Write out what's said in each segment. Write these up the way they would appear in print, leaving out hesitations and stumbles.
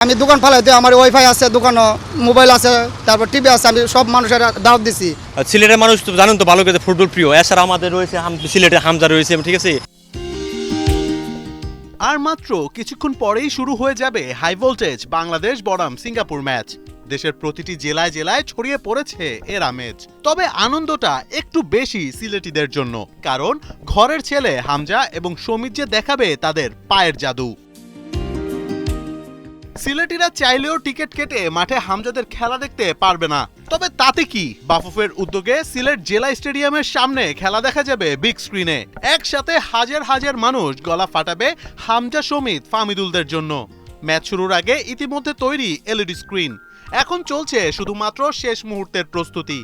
আমি দোকান ফালাইতে আমার ওয়াইফাই আছে, দোকানও মোবাইল আছে, তারপর টিভি আছে, আমি সব মানুষের দাওয়াত দিছি। সিলেটের মানুষ তো জানেন তো ভালো করে ফুটবল প্রিয়, এছাড়া আমাদের রয়েছে সিলেটে হামজা রয়েছে, ঠিক আছে। আর মাত্র কিছুক্ষণ পরেই শুরু হয়ে যাবে হাই ভোল্টেজ বাংলাদেশ বনাম সিঙ্গাপুর ম্যাচ। দেশের প্রতিটি জেলায় জেলায় ছড়িয়ে পড়েছে এর আমেজ। তবে আনন্দটা একটু বেশি সিলেটিদের জন্য, কারণ ঘরের ছেলে হামজা এবং সমিত যে দেখাবে তাদের পায়ের জাদু। সিলেটিরা চাইলেও টিকিট কেটে মাঠে হামজাদের খেলা দেখতে পারবে না, তবে তাতে কি, বাফুফের উদ্যোগে সিলেট জেলা স্টেডিয়ামের সামনে খেলা দেখা যাবে বিগ স্ক্রিনে। একসাথে হাজার হাজার মানুষ গলা ফাটাবে হামজা, সমিত, ফামিদুলদের জন্য। ম্যাচ শুরুর আগে ইতিমধ্যে তৈরি এলইডি স্ক্রিন, এখন চলছে শুধুমাত্র শেষ মুহূর্তের প্রস্তুতি।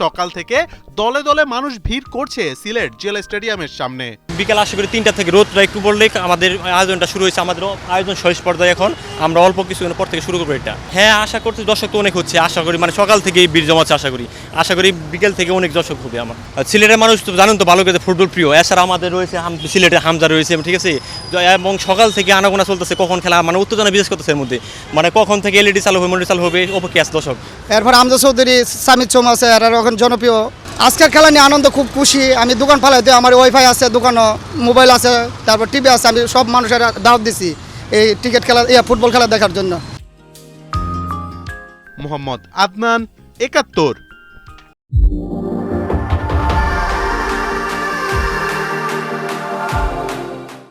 সকাল থেকে দলে দলে মানুষ ভিড় করছে সিলেট জেলা স্টেডিয়ামের সামনে। বিকাল আশা করি 3টা থেকে রোদটা একটু পড়লে আমাদের আয়োজনটা শুরু হয়েছে। আমাদের আয়োজন শেষ পর্যায়ে, এখন আমরা অল্প কিছুদিন পর থেকে শুরু করবো এটা। হ্যাঁ, আশা করছি দর্শক তো অনেক হচ্ছে, আশা করি মানে সকাল থেকেই ভিড় জমাচ্ছে। আশা করি বিকেল থেকে অনেক দর্শক হবে। আমার সিলেটের মানুষ তো জানেন তো ভালো করে ফুটবল প্রিয়, এছাড়া আমাদের রয়েছে সিলেটে হামজা রয়েছে, ঠিক আছে। এবং সকাল থেকে আনাগোনা চলতেছে, কখন খেলা মানে উত্তেজনা বিশেষ করতেছে এর মধ্যে, মানে কখন থেকে এলইডি চালু হবে, মনিটর চালু হবে, অপেক্ষা আছে দর্শক। এরপর হামজা চৌধুরী, সামিদ চৌম আছে, এরা এখন জনপ্রিয়। আজকের খেলা নিয়ে আনন্দ, খুব খুশি। আমি দোকান ফালাইতে আমার ওয়াইফাই আছে, দোকানও মোবাইল আছে, তারপর টিভি আছে, আমি সব মানুষের দাওয়াত দিছি এই টিকিট খেলা, ফুটবল খেলা দেখার জন্য। মোহাম্মদ আদনান, ৭১।